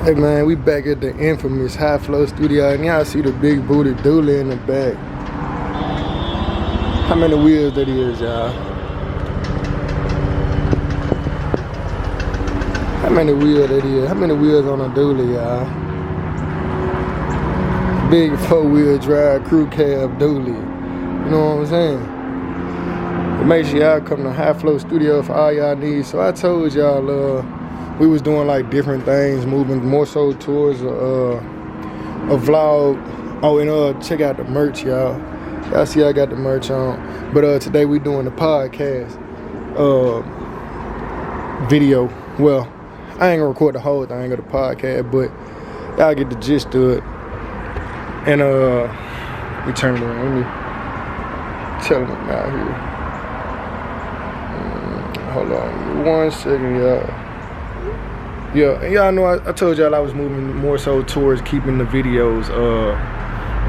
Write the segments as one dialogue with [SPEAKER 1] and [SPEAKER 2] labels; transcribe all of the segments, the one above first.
[SPEAKER 1] Hey man, we back at the infamous High Flow Studio, and y'all see the big booty dooley in the back. How many wheels that is, y'all? How many wheels that is? How many wheels on a dually, y'all? Big 4-wheel drive crew cab dually. You know what I'm saying? But make sure y'all come to High Flow Studio for all y'all needs. So I told y'all we was doing like different things, moving more so towards a vlog. Oh, and check out the merch, y'all. Y'all see I got the merch on. But today we doing the podcast video. Well, I ain't gonna record the whole thing of the podcast, but y'all get the gist of it. And we turn it around. Let me tell them out here. Hold on 1 second, y'all. Yeah, and y'all know I told y'all I was moving more so towards keeping the videos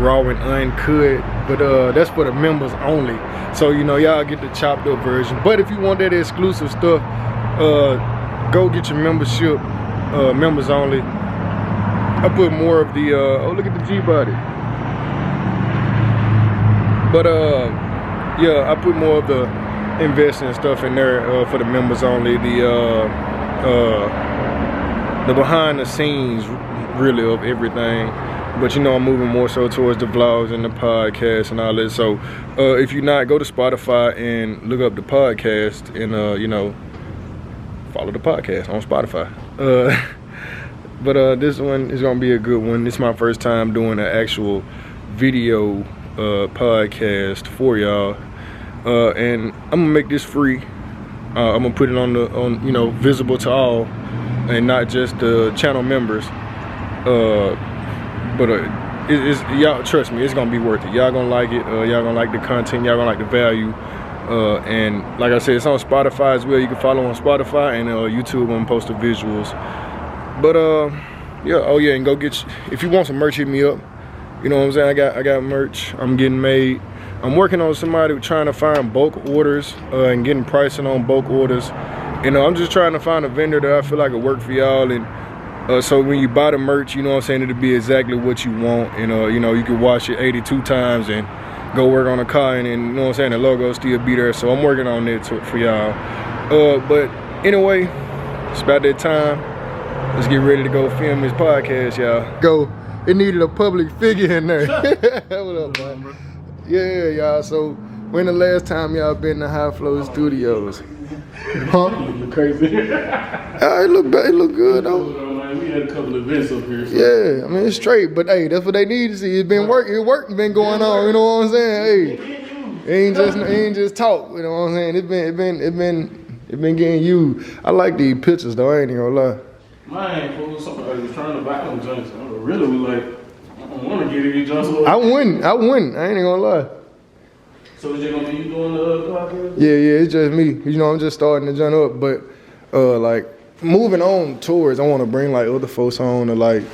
[SPEAKER 1] raw and uncut, but that's for the members only. So you know, y'all get the chopped up version. But if you want that exclusive stuff, go get your membership, members only. I put more of the oh, look at the G body. But yeah, I put more of the investing stuff in there for the members only. The behind the scenes really of everything. But you know, I'm moving more so towards the vlogs and the podcast and all that. So if you're not, go to Spotify and look up the podcast and you know, follow the podcast on Spotify. But this one is gonna be a good one. This is my first time doing an actual video podcast for y'all, and I'm gonna make this free. I'm gonna put it on you know, visible to all, and not just the channel members. But it's y'all, trust me, it's gonna be worth it. Y'all gonna like it. Y'all gonna like the content. Y'all gonna like the value. And like I said, it's on Spotify as well. You can follow on Spotify and YouTube. I'm post the visuals. But yeah, oh yeah, and go get if you want some merch, hit me up. You know what I'm saying? I got merch. I'm getting made. I'm working on somebody trying to find bulk orders and getting pricing on bulk orders. You know, I'm just trying to find a vendor that I feel like will work for y'all. And so when you buy the merch, you know what I'm saying, it'll be exactly what you want. And you know, you can wash it 82 times and go work on a car, and you know what I'm saying, the logo still be there. So I'm working on that for y'all. But anyway, it's about that time. Let's get ready to go film this podcast, y'all. Go. It needed a public figure in there. What up, man? Yeah, y'all. So when the last time y'all been to High Flow Studios? Huh?
[SPEAKER 2] Crazy.
[SPEAKER 1] It look good though.
[SPEAKER 2] We had a couple of events up here. So.
[SPEAKER 1] Yeah, I mean it's straight, but hey, that's what they need to see. It's been working. Work been going on. You know what I'm saying? Hey, it ain't just talk. You know what I'm saying? It been getting used. I like these pictures though. I ain't even gonna lie.
[SPEAKER 2] Mine, somebody was trying to buy them junks. I really was like, I don't want to get any junks.
[SPEAKER 1] I wouldn't. I ain't even gonna lie.
[SPEAKER 2] So is it gonna be you doing the podcast?
[SPEAKER 1] Yeah, it's just me. You know, I'm just starting to jump up, but like moving on towards, I want to bring like other folks on to like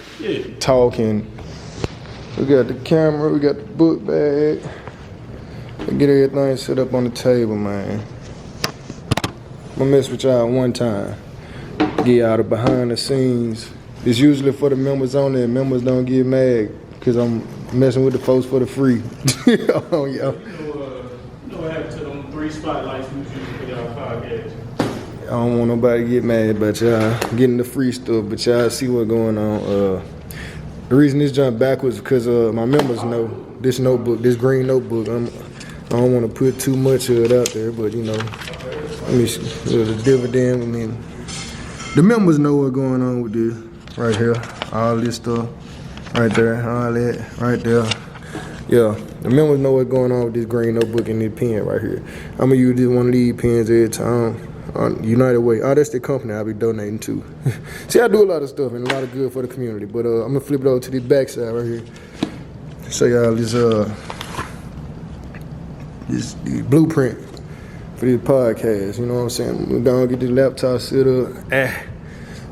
[SPEAKER 1] talk. And we got the camera, we got the book bag. Get everything set up on the table, man. I'm gonna mess with y'all one time. Get out of behind the scenes. It's usually for the members on there. Members don't get mad because I'm messing with the folks for the free. Oh, yeah.
[SPEAKER 2] You know what happened to them 3 spotlights we used for y'all podcast?
[SPEAKER 1] I don't want nobody to get mad about y'all getting the free stuff, but y'all see what's going on. The reason this jumped backwards because my members know this notebook, this green notebook. I don't want to put too much of it out there, but you know, let me see. The dividend, I mean, the members know what's going on with this right here. All this stuff right there, all that right there. Yeah, the members know what's going on with this green notebook and this pen right here. I'm gonna use one of these pens every time. United Way. Oh, that's the company I'll be donating to. See, I do a lot of stuff and a lot of good for the community. But I'm gonna flip it over to this backside right here. Show y'all this blueprint for this podcast. You know what I'm saying? We're gonna get this laptop set up.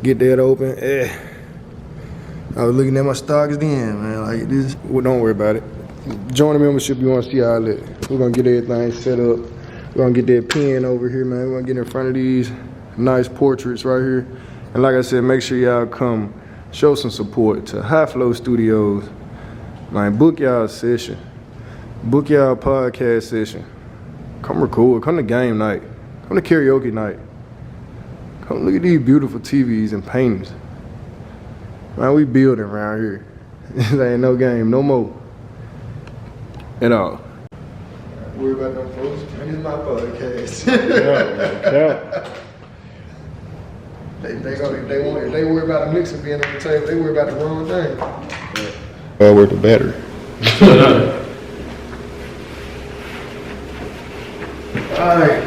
[SPEAKER 1] Get that open. I was looking at my stocks then, man. Like this. Well, don't worry about it. Join the membership. You want to see all that. We're gonna get everything set up. We're gonna get that pen over here, man. We're gonna get in front of these nice portraits right here. And like I said, make sure y'all come show some support to High Flow Studios. Man, book y'all session. Book y'all podcast session. Come record. Come to game night. Come to karaoke night. Come look at these beautiful TVs and paintings. Man, we building around here. There ain't no game, no more. At all. Worry about them folks. This is my podcast. If they worry about a mixer being on the table, they worry about the wrong thing. Worth the battery. All right.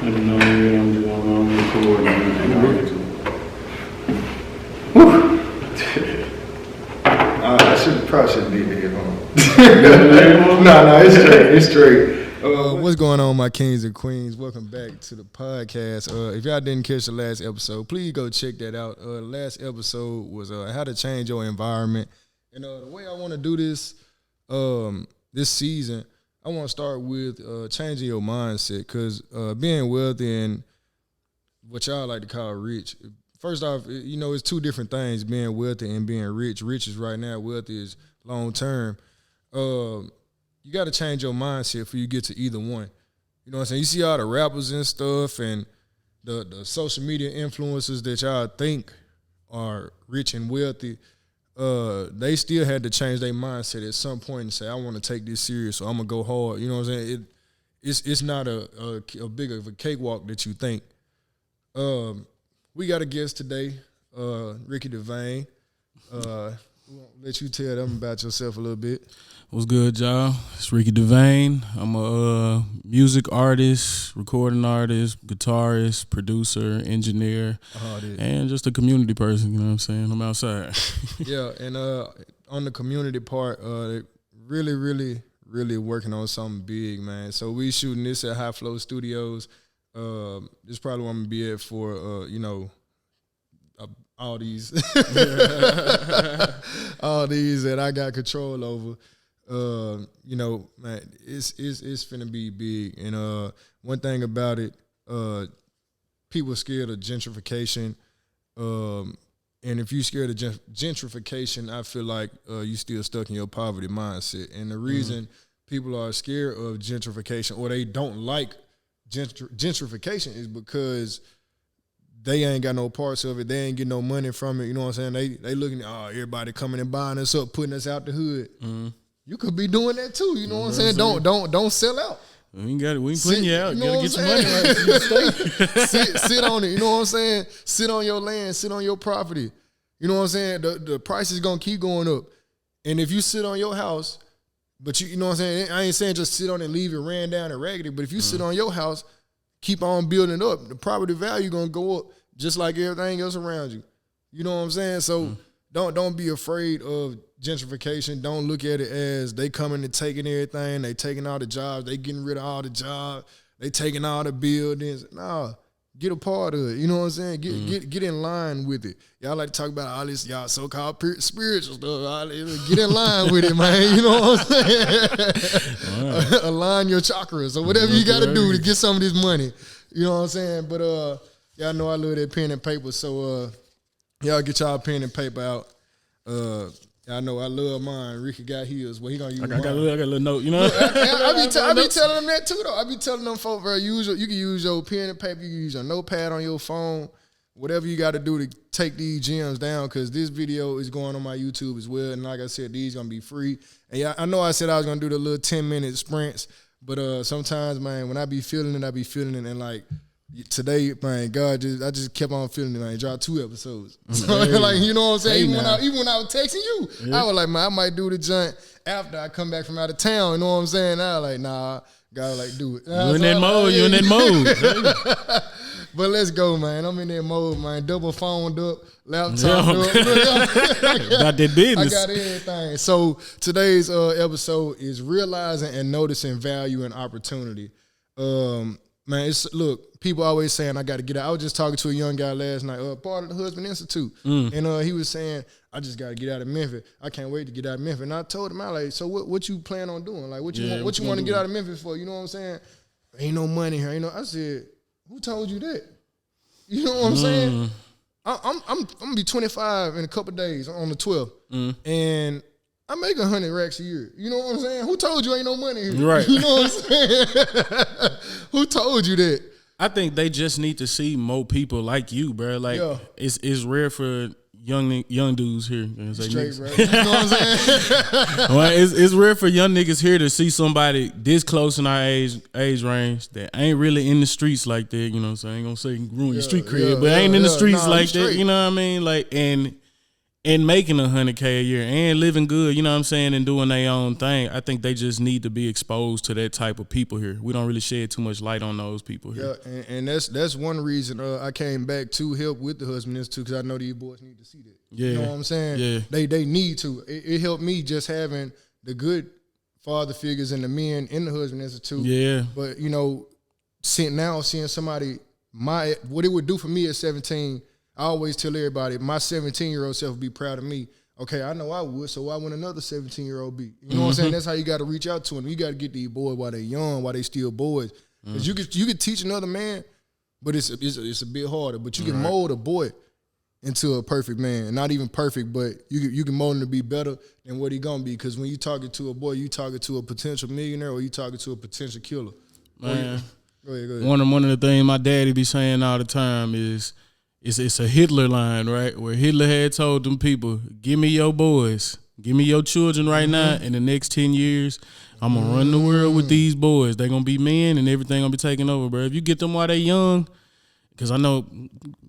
[SPEAKER 2] Let me know when I'm recording.
[SPEAKER 1] I probably shouldn't need the headphones. No, it's straight. What's going on, my kings and queens? Welcome back to the podcast. If y'all didn't catch the last episode, please go check that out. The last episode was how to change your environment. And the way I want to do this this season, I want to start with changing your mindset, because being wealthy and what y'all like to call rich, first off, it's two different things, being wealthy and being rich. Rich is right now, wealthy is long term. You got to change your mindset before you get to either one. You know what I'm saying? You see all the rappers and stuff and the social media influencers that y'all think are rich and wealthy, they still had to change their mindset at some point and say, I want to take this serious, so I'm going to go hard. You know what I'm saying? It's not a big of a cakewalk that you think. We got a guest today, Ricky Devane. Let you tell them about yourself a little bit.
[SPEAKER 3] What's good, y'all? It's Ricky Devane. I'm a music artist, recording artist, guitarist, producer, engineer, and just a community person, you know what I'm saying? I'm outside.
[SPEAKER 1] Yeah, and on the community part, really working on something big, man. So we shooting this at High Flow Studios. This is probably what I'm going to be at for, all these all these that I got control over. Man, it's finna be big. And one thing about it, people scared of gentrification. And if you scared of gentrification, I feel like you still stuck in your poverty mindset. And the reason people are scared of gentrification, or they don't like gentrification, is because they ain't got no parts of it. They ain't getting no money from it. You know what I'm saying? They looking at, everybody coming and buying us up, putting us out the hood. Mm-hmm. You could be doing that too. You know what I'm saying? Don't sell out.
[SPEAKER 3] We ain't putting you out. You gotta get your money right.
[SPEAKER 1] Sit on it. You know what I'm saying? Sit on your land. Sit on your property. You know what I'm saying? The price is gonna keep going up. And if you sit on your house, but you know what I'm saying? I ain't saying just sit on it and leave it ran down and raggedy. But if you sit on your house, keep on building up, the property value gonna go up just like everything else around you. You know what I'm saying? So don't be afraid of gentrification. Don't look at it as they coming and taking everything. They taking all the jobs. They getting rid of all the jobs. They taking all the buildings. Nah, get a part of it. You know what I'm saying? Get in line with it. Y'all like to talk about all this y'all so-called spiritual stuff. Get in line with it, man. You know what I'm saying? Right. Align your chakras or whatever you got to do to get some of this money. You know what I'm saying? But y'all know I love that pen and paper, so y'all get y'all pen and paper out. I know I love mine. Ricky got his. Well, he gonna use mine.
[SPEAKER 3] I got a little note, you know.
[SPEAKER 1] I be telling them that too, though. I be telling them folks, bro, you can use your pen and paper. You can use your notepad on your phone. Whatever you got to do to take these gems down, because this video is going on my YouTube as well. And like I said, these gonna be free. And yeah, I know I said I was gonna do the little 10-minute sprints, but sometimes, man, when I be feeling it, and like today, man, I just kept on feeling it, man. Dropped 2 episodes. So, like, you know what I'm saying? Even when I was texting you, I was like, man, I might do the joint after I come back from out of town. You know what I'm saying? I was like, nah, gotta like do it.
[SPEAKER 3] You in that mode.
[SPEAKER 1] But let's go, man. I'm in that mode, man. Double phoned up, laptop up. Got that business. I got everything. So today's episode is realizing and noticing value and opportunity. Man, look, people always saying I got to get out. I was just talking to a young guy last night, part of the Husband Institute, and he was saying, I just got to get out of Memphis. I can't wait to get out of Memphis. And I told him, I like, so what you plan on doing? Like, what you want to get out of Memphis for? You know what I'm saying? Ain't no money here. I said, who told you that?
[SPEAKER 4] You know what I'm saying? I'm gonna be 25 in a couple of days on the 12th, and I make 100 racks a year. You know what I'm saying? Who told you ain't no money here?
[SPEAKER 3] Right.
[SPEAKER 4] You know what I'm saying? Who told you that?
[SPEAKER 3] I think they just need to see more people like you, bro. Like it's rare for young dudes here.
[SPEAKER 4] Straight, bro. You know what I'm saying?
[SPEAKER 3] Well, it's rare for young niggas here to see somebody this close in our age range that ain't really in the streets like that. You know what I'm saying? I ain't gonna say ruin your street cred, but ain't in the streets like that. You know what I mean? Like and making 100K a year and living good, you know what I'm saying, and doing their own thing. I think they just need to be exposed to that type of people here. We don't really shed too much light on those people here.
[SPEAKER 4] Yeah, and that's one reason I came back to help with the Husband Institute, because I know these boys need to see that.
[SPEAKER 3] Yeah.
[SPEAKER 4] You know what I'm saying?
[SPEAKER 3] Yeah.
[SPEAKER 4] They need to. It helped me just having the good father figures and the men in the Husband Institute.
[SPEAKER 3] Yeah.
[SPEAKER 4] But, you know, seeing somebody, what it would do for me at 17, I always tell everybody, my 17-year-old self would be proud of me. Okay, I know I would, so why wouldn't another 17-year-old be? You know what I'm saying? That's how you got to reach out to them. You got to get these boys while they're young, while they still boys. Because you could teach another man, but it's a bit harder. But you can mold a boy into a perfect man. Not even perfect, but you can mold him to be better than what he gonna be. Because when you talking to a boy, you talking to a potential millionaire or you talking to a potential killer.
[SPEAKER 3] Man,
[SPEAKER 4] go ahead.
[SPEAKER 3] One of the things my daddy be saying all the time is, it's a Hitler line, right? Where Hitler had told them people, give me your boys, give me your children right now. In the next 10 years, I'm going to run the world with these boys. They're going to be men and everything going to be taken over, bro. If you get them while they young, because I know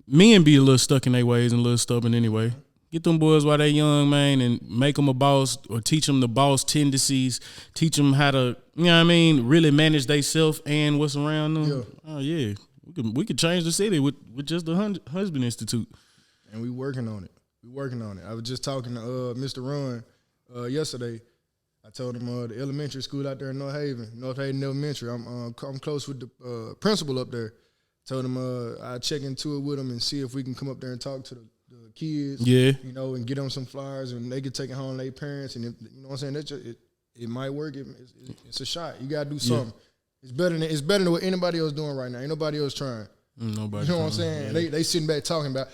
[SPEAKER 3] men be a little stuck in their ways and a little stubborn anyway. Get them boys while they young, man, and make them a boss or teach them the boss tendencies, teach them how to, you know what I mean, really manage themselves and what's around them.
[SPEAKER 4] Yeah.
[SPEAKER 3] Oh, yeah. We could change the city with just the Husband Institute.
[SPEAKER 4] And we working on it. I was just talking to Mr. Ron yesterday. I told him the elementary school out there in North Haven Elementary. I'm close with the principal up there. Told him I'd check into it with him and see if we can come up there and talk to the kids. Yeah. You know, and get them some flyers and they could take it home to their parents. And if, you know what I'm saying? It might work. It's a shot. You gotta do something. Yeah. It's better than what anybody else doing right now. Ain't nobody else trying.
[SPEAKER 3] Nobody.
[SPEAKER 4] You know what I'm saying? Yeah. They sitting back talking about,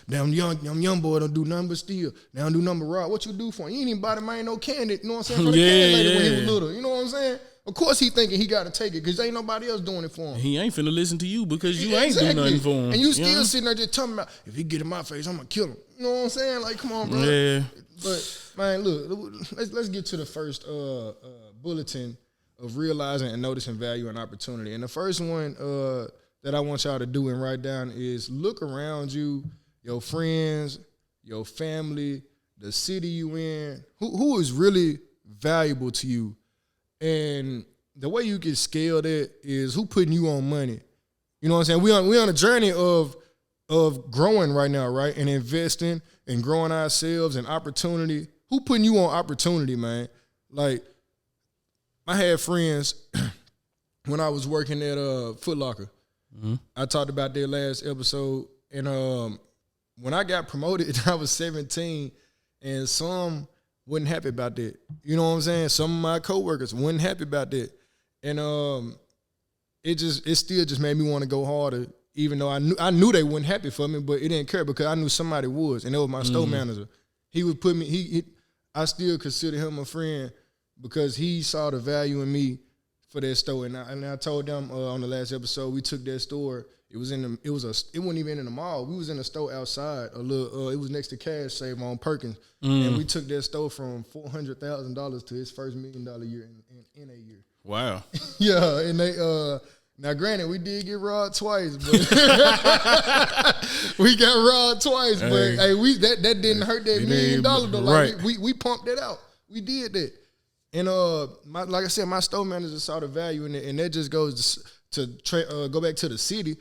[SPEAKER 4] damn young boy don't do nothing but steal. They don't do nothing but rob. What you do for him? You ain't even buy the man no candy. You know what I'm saying? For the candy lady when he was little. You know what I'm saying? Of course he thinking he got to take it because ain't nobody else doing it for him.
[SPEAKER 3] He ain't finna listen to you because you ain't do nothing for him.
[SPEAKER 4] And you still sitting there just talking about, if he get in my face, I'm going to kill him. You know what I'm saying? Like, come on, bro.
[SPEAKER 3] Yeah.
[SPEAKER 4] But, man, look, let's get to the first bulletin of realizing and noticing value and opportunity. And the first one that I want y'all to do and write down is look around you, your friends, your family, the city you in, who is really valuable to you. And the way you can scale that is who putting you on money. You know what I'm saying? We on a journey of growing right now, right? And investing and growing ourselves and opportunity. Who putting you on opportunity, man? Like, I had friends when I was working at Foot Locker. Mm-hmm. I talked about that last episode. And when I got promoted, I was 17, and some wasn't happy about that. You know what I'm saying? Some of my coworkers wasn't happy about that. And it still just made me want to go harder, even though I knew they weren't happy for me, but it didn't care because I knew somebody was, and it was my store manager. He would put me, I still consider him a friend because he saw the value in me for that store. And I told them on the last episode, we took that store. It wasn't even in the mall. We was in a store outside a little. It was next to Cash Save on Perkins, and we took that store from $400,000 to his first $1 million year in a year.
[SPEAKER 3] Wow.
[SPEAKER 4] Yeah, and they now granted we did get robbed twice, but we got robbed twice. But hey, that didn't hurt that $1 million though. Like we pumped that out. We did that. And like I said, my store manager saw the value in it, and that just goes to go back to the city.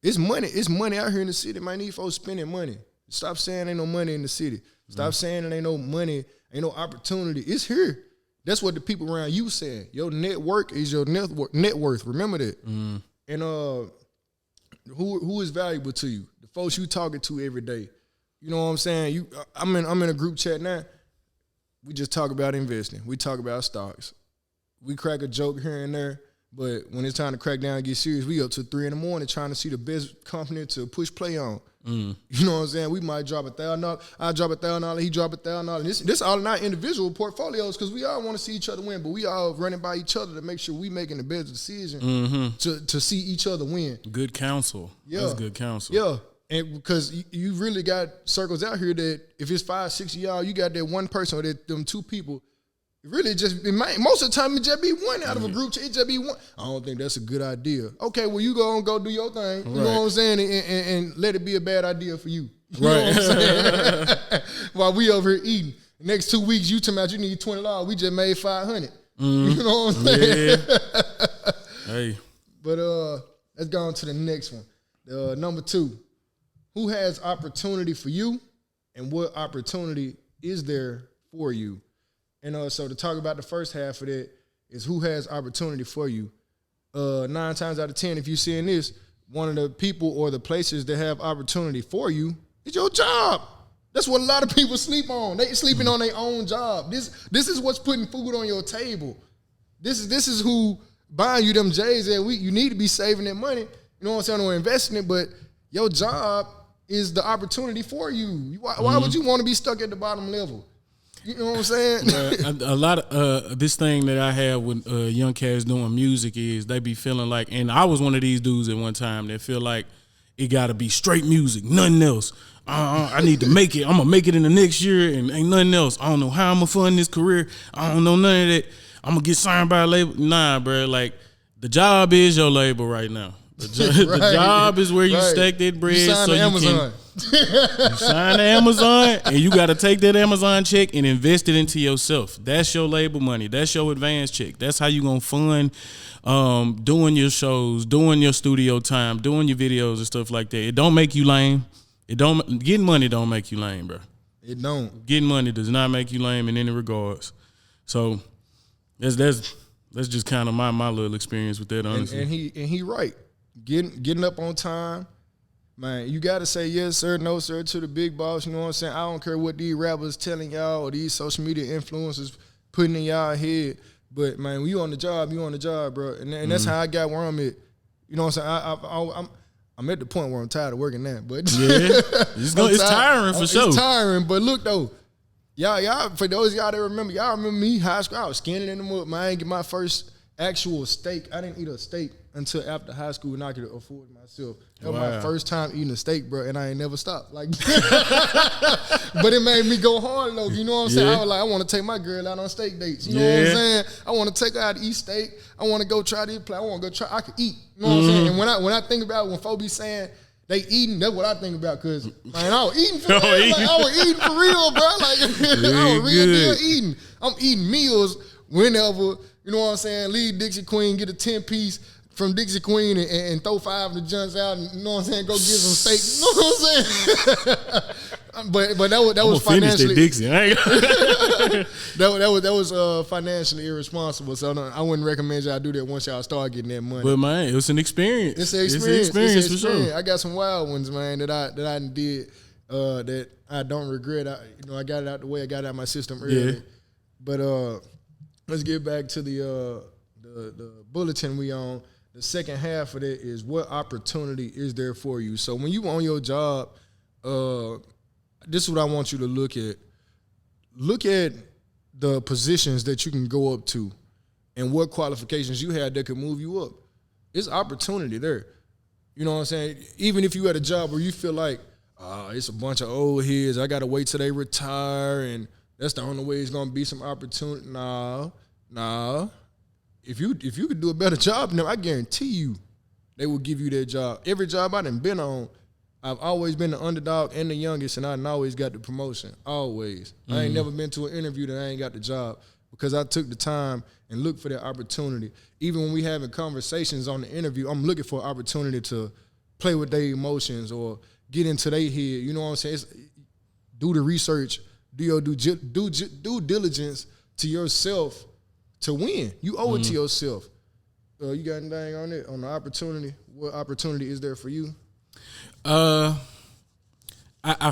[SPEAKER 4] It's money. It's money out here in the city. Man, these folks spending money. Stop saying ain't no money in the city. Stop saying there ain't no money, ain't no opportunity. It's here. That's what the people around you saying. Your network is your net worth. Remember that. And who is valuable to you? The folks you talking to every day. You know what I'm saying? I'm in a group chat now. We just talk about investing. We talk about stocks. We crack a joke here and there. But when it's time to crack down and get serious, we up to 3 a.m. trying to see the best company to push play on. You know what I'm saying? We might drop $1,000. I drop $1,000. He drop $1,000. This all not individual portfolios because we all want to see each other win, but we all running by each other to make sure we making the best decision to see each other win.
[SPEAKER 3] Good counsel. Yeah. That's good counsel.
[SPEAKER 4] Yeah. And because you really got circles out here that if it's 5, 6 of y'all, you got that one person or that them 2 people. Really, most of the time it just be one out of a group. It just be one. I don't think that's a good idea. Okay, well you go do your thing. You know what I'm saying, and let it be a bad idea for you. You know what I'm saying? While we over here eating. Next 2 weeks, you talking about you need $20. We just made $500. You know what I'm saying?
[SPEAKER 3] Yeah. Hey.
[SPEAKER 4] But let's go on to the next one. Number 2. Who has opportunity for you, and what opportunity is there for you? And so to talk about the first half of that is who has opportunity for you. 9 times out of 10, if you're seeing this, one of the people or the places that have opportunity for you is your job. That's what a lot of people sleep on. They sleeping on their own job. This is what's putting food on your table. This is who buying you them J's that week. You need to be saving that money. You know what I'm saying, or investing it, but your job is the opportunity for you. Why would you want to be stuck at the bottom level? You know what I'm saying?
[SPEAKER 3] A lot of this thing that I have with young cats doing music is they be feeling like, and I was one of these dudes at one time that feel like it got to be straight music, nothing else. I need to make it. I'm going to make it in the next year and ain't nothing else. I don't know how I'm going to fund this career. I don't know none of that. I'm going to get signed by a label. Nah, bro. Like, the job is your label right now. The job is where you stack that bread so you can. You sign to Amazon, and you got to take that Amazon check and invest it into yourself. That's your label money. That's your advance check. That's how you gonna fund doing your shows, doing your studio time, doing your videos and stuff like that. It don't make you lame. Getting money don't make you lame, bro.
[SPEAKER 4] It don't.
[SPEAKER 3] Getting money does not make you lame in any regards. So that's just kind of my little experience with that, honestly.
[SPEAKER 4] And he right. Getting up on time. Man, you got to say yes, sir, no, sir, to the big boss. You know what I'm saying? I don't care what these rappers telling y'all or these social media influencers putting in y'all head. But, man, when you on the job, bro. And that's how I got where I'm at. You know what I'm saying? I'm at the point where I'm tired of working now. But
[SPEAKER 3] yeah, it's tiring for sure.
[SPEAKER 4] It's tiring. But look, though, y'all, for those of y'all that remember, y'all remember me, high school, I was skinning in the mud. Man, I didn't get my first actual steak. I didn't eat a steak until after high school, and I could afford it myself. That was my first time eating a steak, bro, and I ain't never stopped. Like, but it made me go hard, though. You know what I'm saying? I was like, I want to take my girl out on steak dates. You know what I'm saying? I want to take her out to eat steak. I want to go try this place. I want to go try. I could eat. You know what I'm saying? And when I think about when folks be saying they eating, that's what I think about. Cause man, I was eating for real. Like, I was eating for real, bro. Like I was real deal eating. I'm eating meals whenever. You know what I'm saying? Leave Dixie Queen, get a 10-piece from Dixie Queen and throw 5 of the junks out and, you know what I'm saying, go get some steak. You know what I'm saying? but that was financially
[SPEAKER 3] Dixie.
[SPEAKER 4] that was financially irresponsible. So I wouldn't recommend y'all do that once y'all start getting that money.
[SPEAKER 3] But man, it was an experience.
[SPEAKER 4] It's an experience
[SPEAKER 3] for sure.
[SPEAKER 4] I got some wild ones, man, that I did that I don't regret. I got it out the way. I got it out of my system early. Yeah. But let's get back to the bulletin we on. The second half of it is what opportunity is there for you. So when you on your job, this is what I want you to look at. Look at the positions that you can go up to and what qualifications you had that could move you up. It's opportunity there. You know what I'm saying? Even if you had a job where you feel like, it's a bunch of old heads, I got to wait till they retire and that's the only way it's going to be some opportunity. Nah. If you could do a better job than them, I guarantee you they will give you that job. Every job I done been on, I've always been the underdog and the youngest, and I done always got the promotion. Always. Mm-hmm. I ain't never been to an interview that I ain't got the job because I took the time and looked for that opportunity. Even when we having conversations on the interview, I'm looking for an opportunity to play with their emotions or get into their head. You know what I'm saying? Do the research, do your due diligence to yourself to win. You owe it to yourself. You got anything on it, on the opportunity? What opportunity is there for you?
[SPEAKER 3] I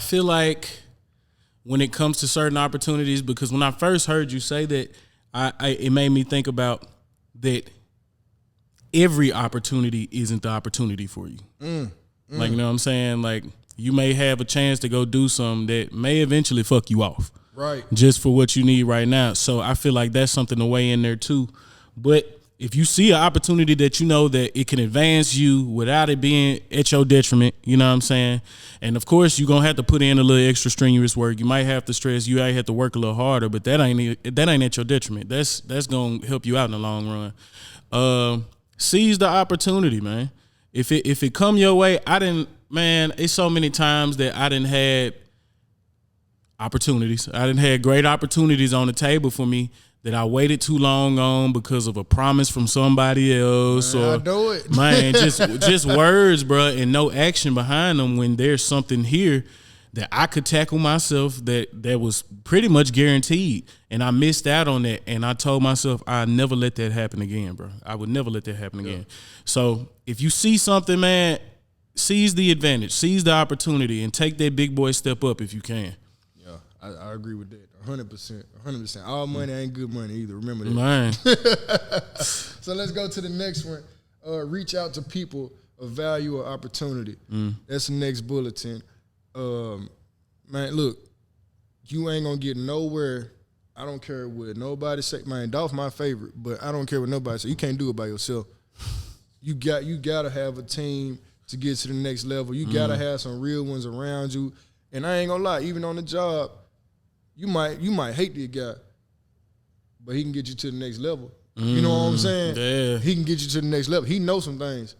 [SPEAKER 3] feel like when it comes to certain opportunities, because when I first heard you say that, it made me think about that every opportunity isn't the opportunity for you. Like, you know what I'm saying? Like, you may have a chance to go do something that may eventually fuck you off.
[SPEAKER 4] Right.
[SPEAKER 3] Just for what you need right now. So I feel like that's something to weigh in there too. But if you see an opportunity that you know that it can advance you without it being at your detriment, you know what I'm saying? And of course, you're going to have to put in a little extra strenuous work. You might have to stress, you might have to work a little harder, but that ain't at your detriment. That's going to help you out in the long run. Seize the opportunity, man. If it come your way, it's so many times that I didn't had opportunities. I didn't had great opportunities on the table for me that I waited too long on because of a promise from somebody else,
[SPEAKER 4] man,
[SPEAKER 3] or
[SPEAKER 4] I know it.
[SPEAKER 3] Man, just words, bro, and no action behind them. When there's something here that I could tackle myself that was pretty much guaranteed, and I missed out on that, and I told myself I'd never let that happen again, bro. I would never let that happen again. So if you see something, man, seize the advantage, seize the opportunity, and take that big boy step up if you can.
[SPEAKER 4] Yeah, I agree with that. 100%. 100%. All money ain't good money either. Remember that.
[SPEAKER 3] Man.
[SPEAKER 4] So let's go to the next one. Reach out to people of value or opportunity. That's the next bulletin. Man, look, you ain't gonna get nowhere. I don't care what nobody say. Man, Dolph my favorite, but I don't care what nobody say. You can't do it by yourself. You gotta have a team to get to the next level. You gotta have some real ones around you. And I ain't gonna lie, even on the job, you might hate this guy, but he can get you to the next level. You know what I'm saying?
[SPEAKER 3] Yeah.
[SPEAKER 4] He can get you to the next level. He knows some things.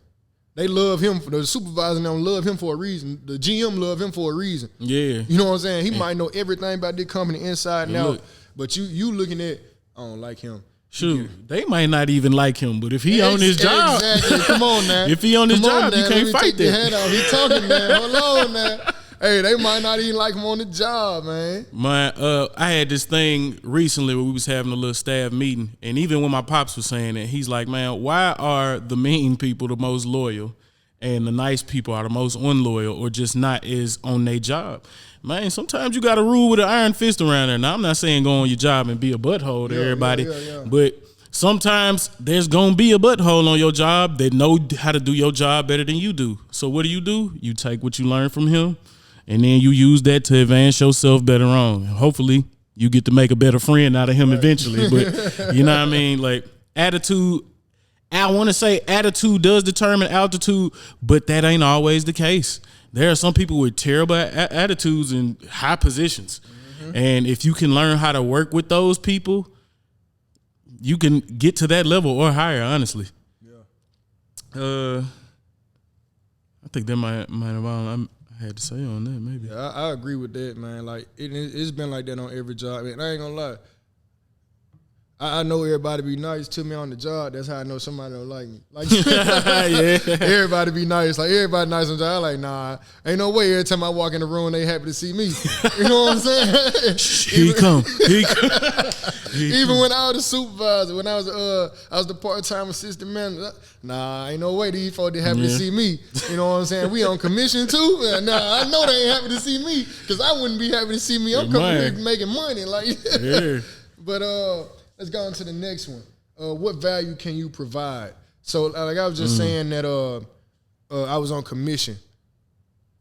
[SPEAKER 4] They love him. The supervisor don't love him for a reason. The GM love him for a reason.
[SPEAKER 3] Yeah.
[SPEAKER 4] You know what I'm saying? He might know everything about this company inside and out, but you looking at, I don't like him.
[SPEAKER 3] Shoot, they might not even like him, but if he on his job,
[SPEAKER 4] exactly. Come on now.
[SPEAKER 3] If he on his job, you can't fight that.
[SPEAKER 4] Head off. He talking, man. Hold on, man. Hey, they might not even like him on the job, man.
[SPEAKER 3] I had this thing recently where we was having a little staff meeting, and even when my pops was saying that, he's like, man, why are the mean people the most loyal and the nice people are the most unloyal or just not as on their job? Man, sometimes you got to rule with an iron fist around there. Now, I'm not saying go on your job and be a butthole to everybody, but sometimes there's going to be a butthole on your job that know how to do your job better than you do. So what do? You take what you learn from him, and then you use that to advance yourself better on. Hopefully, you get to make a better friend out of him eventually. But you know what I mean? Like, attitude, I want to say attitude does determine altitude, but that ain't always the case. There are some people with terrible attitudes in high positions. And if you can learn how to work with those people, you can get to that level or higher, honestly. Yeah. I think that might have all I had to say on that, maybe.
[SPEAKER 4] Yeah, I agree with that, man. Like, it's been like that on every job. And I ain't gonna lie. I know everybody be nice to me on the job. That's how I know somebody don't like me. Like, everybody be nice. Like, everybody nice on the job. I'm like, nah, ain't no way every time I walk in the room, they happy to see me. You know what I'm saying?
[SPEAKER 3] He come.
[SPEAKER 4] Even when I was a supervisor, when I was the part-time assistant manager, nah, ain't no way these folks they happy to see me. You know what I'm saying? We on commission too? Nah, I know they ain't happy to see me because I wouldn't be happy to see me. I'm coming here making money. Like, But let's go on to the next one. What value can you provide? So, like I was just saying that I was on commission.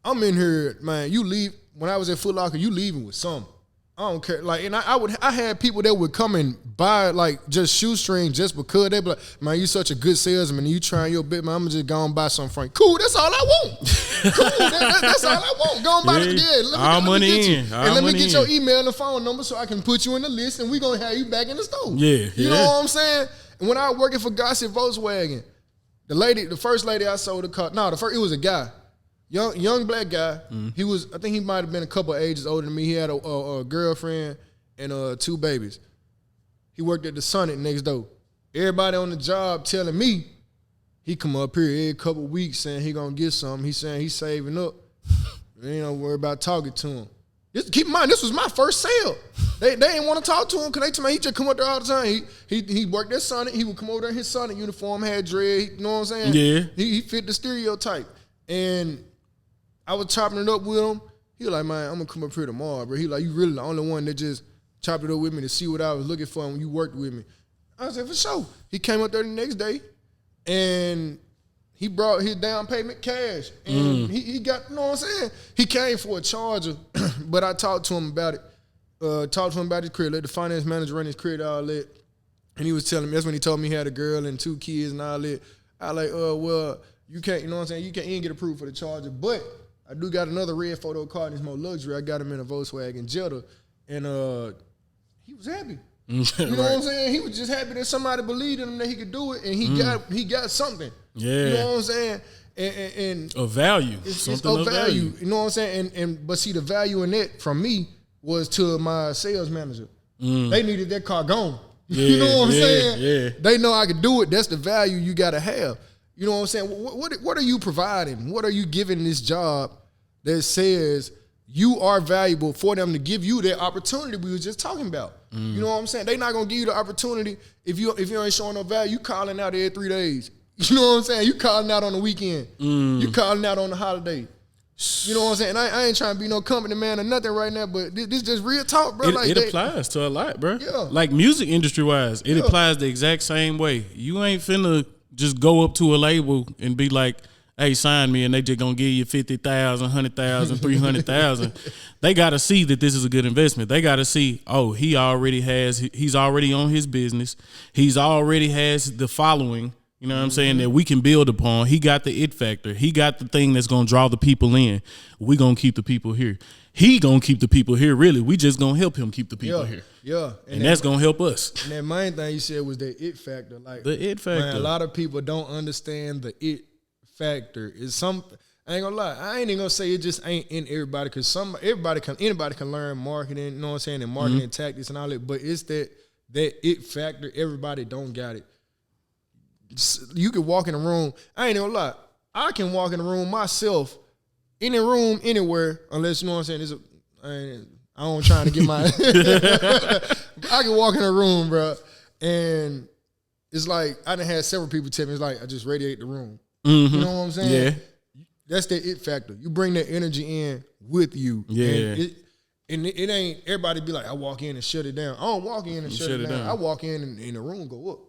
[SPEAKER 4] I'm in here, man. You leave when I was at Foot Locker. You leaving with something. I don't care. Like, and I had people that would come and buy like just shoestrings just because they be like, man, you such a good salesman and you trying your bit, man. I'm gonna just go and buy something from you. Cool, that's all I want. Cool, that's all I want. Go and buy let me get your email and phone number so I can put you in the list and we gonna have you back in the store. You know what I'm saying? And when I was working for Gossett Volkswagen, the first lady I sold a car. No, it was a guy. Young black guy. He was, I think he might have been a couple of ages older than me. He had a girlfriend and 2 babies. He worked at the Sonic next door. Everybody on the job telling me he come up here every couple of weeks saying he gonna get something. He's saying he's saving up. Ain't no worry about talking to him. Keep in mind, this was my first sale. They didn't want to talk to him because they told me he just come up there all the time. He worked at Sonic. He would come over there in his Sonic uniform, had dread. You know what I'm saying?
[SPEAKER 3] Yeah.
[SPEAKER 4] He fit the stereotype. And I was chopping it up with him. He was like, man, I'm going to come up here tomorrow, bro. He like, you really the only one that just chopped it up with me to see what I was looking for when you worked with me. I said, for sure. He came up there the next day, and he brought his down payment cash, and he got, you know what I'm saying? He came for a charger, but I talked to him about it. Talked to him about his crib, let the finance manager run his crib, all that. And he was telling me, that's when he told me he had a girl and 2 kids and all that. I like, well, you can't, you know what I'm saying? You can't even get approved for the charger, but I do got another red photo car, and it's more luxury. I got him in a Volkswagen Jetta, and he was happy. You know what I'm saying? He was just happy that somebody believed in him that he could do it, and he got something.
[SPEAKER 3] Yeah.
[SPEAKER 4] You know what I'm saying? And
[SPEAKER 3] of value.
[SPEAKER 4] It's of value. You know what I'm saying? But see, the value in it from me was to my sales manager. They needed that car gone.
[SPEAKER 3] Yeah,
[SPEAKER 4] you know what I'm saying?
[SPEAKER 3] Yeah.
[SPEAKER 4] They know I could do it. That's the value you got to have. You know what I'm saying? What are you providing? What are you giving this job that says you are valuable for them to give you that opportunity we was just talking about? You know what I'm saying? They not gonna give you the opportunity if you ain't showing no value. You calling out every 3 days. You know what I'm saying? You calling out on the weekend. You calling out on the holiday. You know what I'm saying? I ain't trying to be no company man or nothing right now, but this just real talk, bro.
[SPEAKER 3] It applies to a lot, bro.
[SPEAKER 4] Yeah.
[SPEAKER 3] Like music industry wise, it applies the exact same way. You ain't finna just go up to a label and be like, hey, sign me, and they just gonna give you 50,000, 100,000, 300,000. They gotta see that this is a good investment. They gotta see, oh, he's already on his business. He's already has the following. You know what I'm saying? That we can build upon. He got the it factor. He got the thing that's gonna draw the people in. We gonna keep the people here. He gonna keep the people here. Really, we just gonna help him keep the people here.
[SPEAKER 4] Yeah,
[SPEAKER 3] and that's gonna help us.
[SPEAKER 4] And that main thing you said was the it factor. Like
[SPEAKER 3] the it factor.
[SPEAKER 4] Man, a lot of people don't understand the it factor. I ain't gonna lie. I ain't even gonna say it just ain't in everybody, because anybody can learn marketing. You know what I'm saying? And marketing tactics and all that. But it's that it factor. Everybody don't got it. You can walk in a room. I ain't gonna lie. I can walk in a room myself, any room, anywhere, unless, you know what I'm saying. I don't try to get my. I can walk in a room, bro, and it's like I done had several people tell me, it's like I just radiate the room. You know what I'm saying?
[SPEAKER 3] Yeah.
[SPEAKER 4] That's the it factor. You bring that energy in with you.
[SPEAKER 3] Yeah.
[SPEAKER 4] And it ain't everybody be like, I walk in and shut it down. I don't walk in and shut it down. I walk in and the room go up.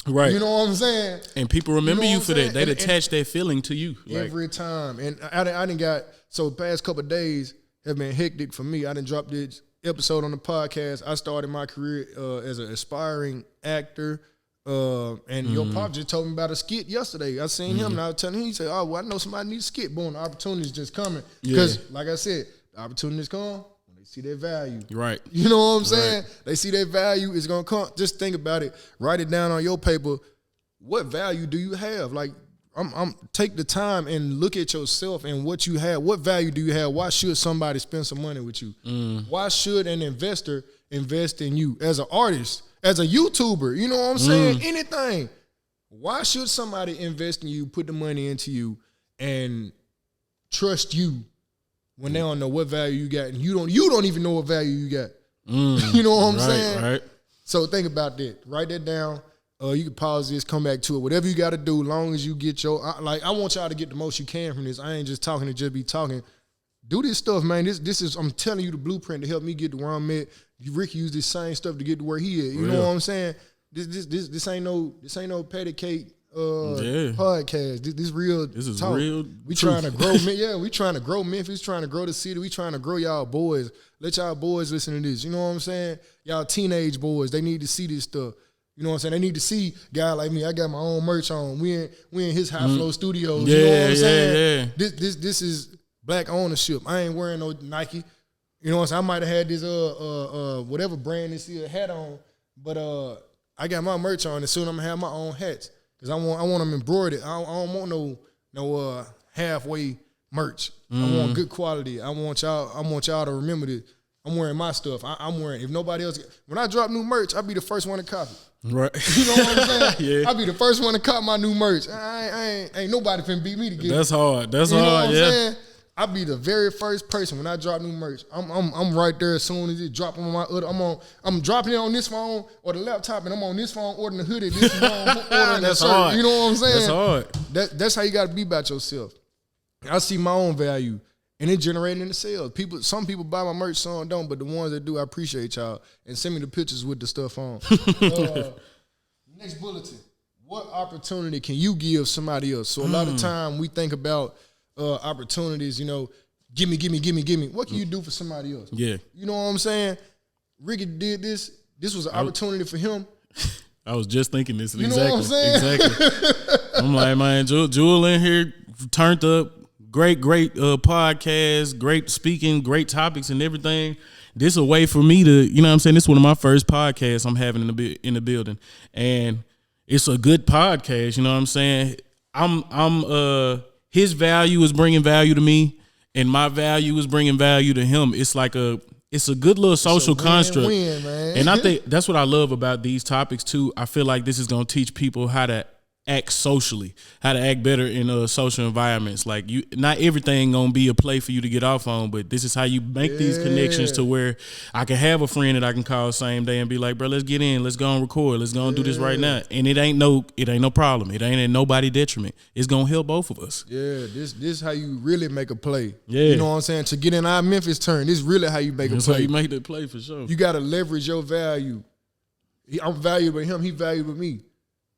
[SPEAKER 3] Right.
[SPEAKER 4] You know what I'm saying?
[SPEAKER 3] And people remember
[SPEAKER 4] you know
[SPEAKER 3] you for that. They'd attach that feeling to you.
[SPEAKER 4] Every time. And I done got, so the past couple of days have been hectic for me. I done dropped this episode on the podcast. I started my career as an aspiring actor. And your pop just told me about a skit yesterday. I seen him and I was telling him, he said, oh, well, I know somebody needs a skit. Boom, the opportunity's just coming. Because, like I said, the opportunities come when they see their value.
[SPEAKER 3] Right.
[SPEAKER 4] You know what I'm saying? They see their value, it's going to come. Just think about it. Write it down on your paper. What value do you have? Like, take the time and look at yourself and what you have. What value do you have? Why should somebody spend some money with you? Why should an investor invest in you as an artist? As a YouTuber, you know what I'm saying? Anything. Why should somebody invest in you, put the money into you, and trust you when they don't know what value you got, and you don't even know what value you got? You know what I'm saying?
[SPEAKER 3] Right.
[SPEAKER 4] So think about that. Write that down. You can pause this, come back to it. Whatever you got to do, long as you get I want y'all to get the most you can from this. I ain't just talking to just be talking. Do this stuff, man. This is, I'm telling you, the blueprint to help me get to where I'm at. Rick used this same stuff to get to where he is. You know what I'm saying? This ain't no patty cake podcast. This real.
[SPEAKER 3] This is
[SPEAKER 4] talk.
[SPEAKER 3] real.
[SPEAKER 4] We trying to grow. We trying to grow Memphis. Trying to grow the city. We trying to grow y'all boys. Let y'all boys listen to this. You know what I'm saying? Y'all teenage boys. They need to see this stuff. You know what I'm saying? They need to see a guy like me. I got my own merch on. We in his high flow studios. You know what I'm saying?
[SPEAKER 3] Yeah.
[SPEAKER 4] This is black ownership. I ain't wearing no Nike. You know what I'm saying? I might have had this whatever brand this is hat on, but I got my merch on, and soon I'm gonna have my own hats because I want them embroidered. I don't want no halfway merch. I want good quality. I want y'all to remember this. I'm wearing my stuff. I'm wearing. If nobody else, when I drop new merch, I'll be the first one to copy.
[SPEAKER 3] Right.
[SPEAKER 4] You know what I'm saying?
[SPEAKER 3] Yeah.
[SPEAKER 4] I'll be the first one to cop my new merch. Ain't nobody finna beat me to get it.
[SPEAKER 3] That's hard. That's
[SPEAKER 4] you know
[SPEAKER 3] hard.
[SPEAKER 4] What I'm
[SPEAKER 3] Yeah.
[SPEAKER 4] saying? I'll be the very first person when I drop new merch. I'm right there as soon as it drop on my other. I'm dropping it on this phone or the laptop, and I'm on this phone ordering the hoodie. This phone ordering the shirt.
[SPEAKER 3] Hard.
[SPEAKER 4] You know what I'm saying?
[SPEAKER 3] That's hard.
[SPEAKER 4] That's how you got to be about yourself. I see my own value, and it generating in the sales. Some people buy my merch, some don't, but the ones that do, I appreciate y'all and send me the pictures with the stuff on. Next bulletin. what opportunity can you give somebody else? So a lot of time we think about opportunities, give me. What can you do for somebody else?
[SPEAKER 3] Yeah.
[SPEAKER 4] You know what I'm saying? Ricky did this. This was an opportunity for him.
[SPEAKER 3] I was just thinking this.
[SPEAKER 4] You know what I'm saying?
[SPEAKER 3] Exactly. I'm like, man, Jewel in here turned up. Great podcast, great speaking, great topics and everything. This is a way for me to, you know what I'm saying? This is one of my first podcasts I'm having in the building. And it's a good podcast, you know what I'm saying? His value is bringing value to me, and my value is bringing value to him. It's a good little social construct.
[SPEAKER 4] Man.
[SPEAKER 3] And I think that's what I love about these topics too. I feel like this is going to teach people how to act socially, how to act better in social environments. Like not everything gonna be a play for you to get off on, but this is how you make these connections to where I can have a friend that I can call same day and be like, bro, let's get in, let's go and record, let's go and do this right now. And it ain't no problem. It ain't at nobody detriment. It's gonna help both of us.
[SPEAKER 4] Yeah, this how you really make a play.
[SPEAKER 3] Yeah.
[SPEAKER 4] You know what I'm saying? To get in our Memphis turn, this is really how you make a
[SPEAKER 3] That's
[SPEAKER 4] play.
[SPEAKER 3] how you make that play for sure.
[SPEAKER 4] You gotta leverage your value. I'm valuable to him, he valuable to me.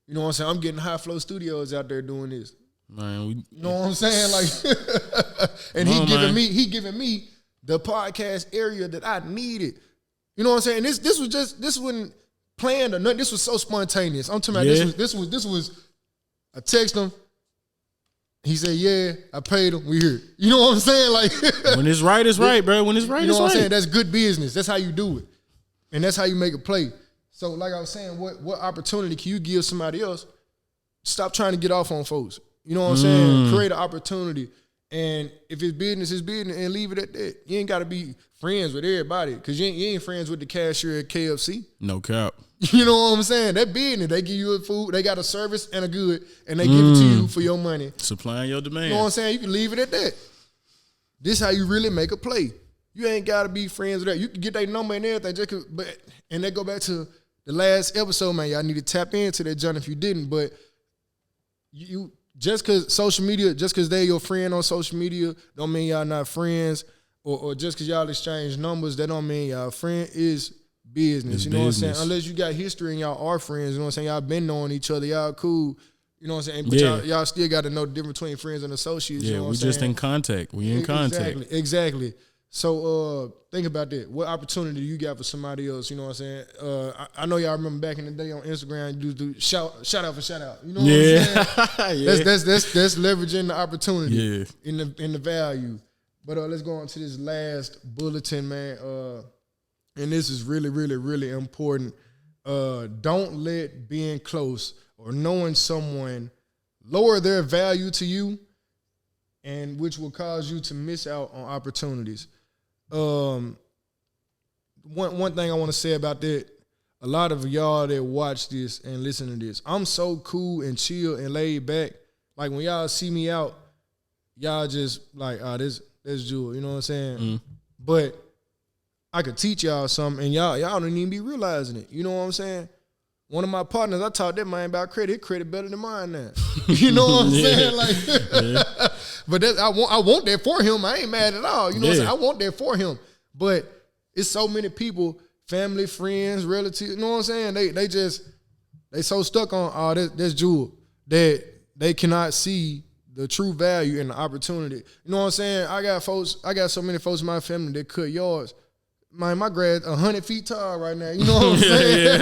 [SPEAKER 4] You know what I'm saying? I'm getting High Flow Studios out there doing this.
[SPEAKER 3] Man,
[SPEAKER 4] you know what I'm saying? Like, and he giving me the podcast area that I needed. You know what I'm saying? This wasn't planned or nothing. This was so spontaneous. I'm talking about this was. I text him. He said, "Yeah, I paid him. We here." You know what I'm saying? Like,
[SPEAKER 3] when it's right, it's right, bro. When it's right,
[SPEAKER 4] you know
[SPEAKER 3] it's
[SPEAKER 4] what
[SPEAKER 3] right.
[SPEAKER 4] I'm saying? That's good business. That's how you do it, and that's how you make a play. So, like I was saying, what opportunity can you give somebody else? Stop trying to get off on folks. You know what I'm saying? Create an opportunity. And if it's business, and leave it at that. You ain't got to be friends with everybody because you ain't friends with the cashier at KFC.
[SPEAKER 3] No cap.
[SPEAKER 4] You know what I'm saying? That business, they give you a food, they got a service and a good, and they give it to you for your money.
[SPEAKER 3] Supplying your demand.
[SPEAKER 4] You know what I'm saying? You can leave it at that. This how you really make a play. You ain't got to be friends with that. You can get their number and everything. And they go back to the last episode, man. Y'all need to tap into that, John, if you didn't. But you just because they're your friend on social media, don't mean y'all not friends. Or just because y'all exchange numbers, that don't mean y'all friend is business.
[SPEAKER 3] It's
[SPEAKER 4] you know
[SPEAKER 3] business.
[SPEAKER 4] what I'm saying? Unless you got history and y'all are friends, you know what I'm saying? Y'all been knowing each other, y'all cool. You know what I'm saying? But y'all still got to know the difference between friends and associates.
[SPEAKER 3] Yeah,
[SPEAKER 4] you know what
[SPEAKER 3] we
[SPEAKER 4] I'm
[SPEAKER 3] just
[SPEAKER 4] saying?
[SPEAKER 3] in contact. We in contact.
[SPEAKER 4] Exactly. So think about that. What opportunity you got for somebody else? You know what I'm saying? I know y'all remember back in the day on Instagram, you do shout out for shout out. You know what I'm saying?
[SPEAKER 3] Yeah.
[SPEAKER 4] That's leveraging the opportunity
[SPEAKER 3] Yeah.
[SPEAKER 4] in the value. But let's go on to this last bulletin, man. And this is really, really, really important. Don't let being close or knowing someone lower their value to you, and which will cause you to miss out on opportunities. One thing I want to say about that, a lot of y'all that watch this and listen to this, I'm so cool and chill and laid back. Like when y'all see me out, y'all just like, this Jewel, you know what I'm saying? But I could teach y'all something and y'all don't even be realizing it. You know what I'm saying? One of my partners, I taught that man about credit. His credit better than mine now. You know what I'm saying? Like, but I want that for him. I ain't mad at all. You know what I'm saying? I want that for him. But it's so many people, family, friends, relatives. You know what I'm saying? They so stuck on that's Jewel that they cannot see the true value and the opportunity. You know what I'm saying? I got so many folks in my family that cut yards. My grad 100 feet tall right now. You know what I'm saying?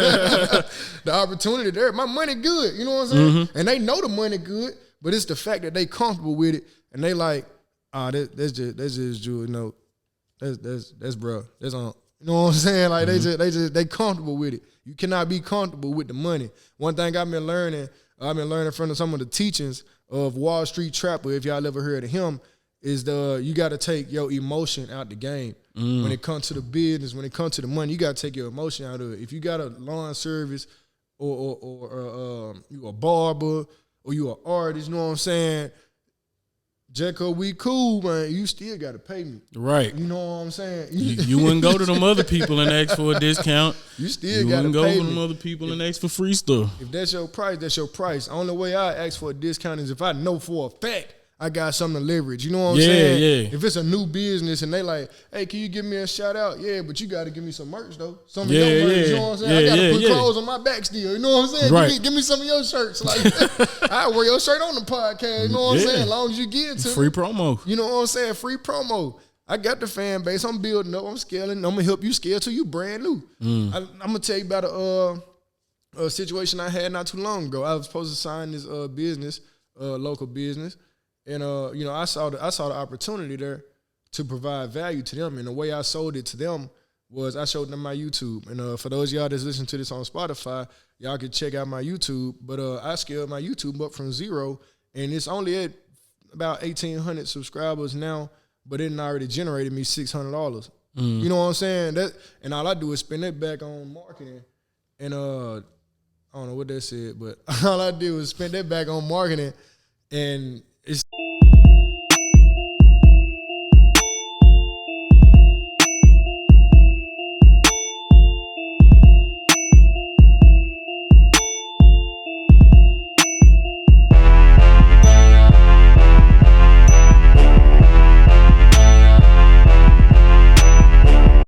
[SPEAKER 4] The opportunity there. My money good. You know what I'm saying? And they know the money good, but it's the fact that they comfortable with it and they like, that's just Jewel. You know, that's bro. That's on. You know what I'm saying? Like they comfortable with it. You cannot be comfortable with the money. One thing I've been learning from some of the teachings of Wall Street Trapper, if y'all ever heard of him, is you got to take your emotion out the game. When it comes to the business, when it comes to the money, you got to take your emotion out of it. If you got a lawn service or you a barber or you an artist, you know what I'm saying? Jacko, we cool, man. You still got to pay me.
[SPEAKER 3] Right.
[SPEAKER 4] You know what I'm saying?
[SPEAKER 3] You wouldn't go to them other people and ask for a discount.
[SPEAKER 4] You still got to pay me.
[SPEAKER 3] You wouldn't go to them other people and ask for free stuff.
[SPEAKER 4] If that's your price, that's your price. The only way I ask for a discount is if I know for a fact I got something to leverage. You know what I'm saying? Yeah. If it's a new business and they like, hey, can you give me a shout out? Yeah, but you got to give me some merch though. Some of your merch. You know what I'm saying? I got to put clothes on my back still. You know what I'm saying?
[SPEAKER 3] Right.
[SPEAKER 4] Give me some of your shirts. Like, I wear your shirt on the podcast. You know what I'm saying? As long as you get it to
[SPEAKER 3] free
[SPEAKER 4] me.
[SPEAKER 3] promo.
[SPEAKER 4] You know what I'm saying? Free promo. I got the fan base. I'm building up. I'm scaling. I'm gonna help you scale till you brand new. I'm gonna tell you about a situation I had not too long ago. I was supposed to sign this business, local business, and you know, I saw the opportunity there to provide value to them. And the way I sold it to them was I showed them my YouTube. And for those of y'all that's listening to this on Spotify, y'all can check out my YouTube. But I scaled my YouTube up from 0, and it's only at about 1,800 subscribers now. But it already generated me $600. You know what I'm saying? And all I do is spend that back on marketing. And I don't know what that said, but all I did was spend that back on marketing, and it's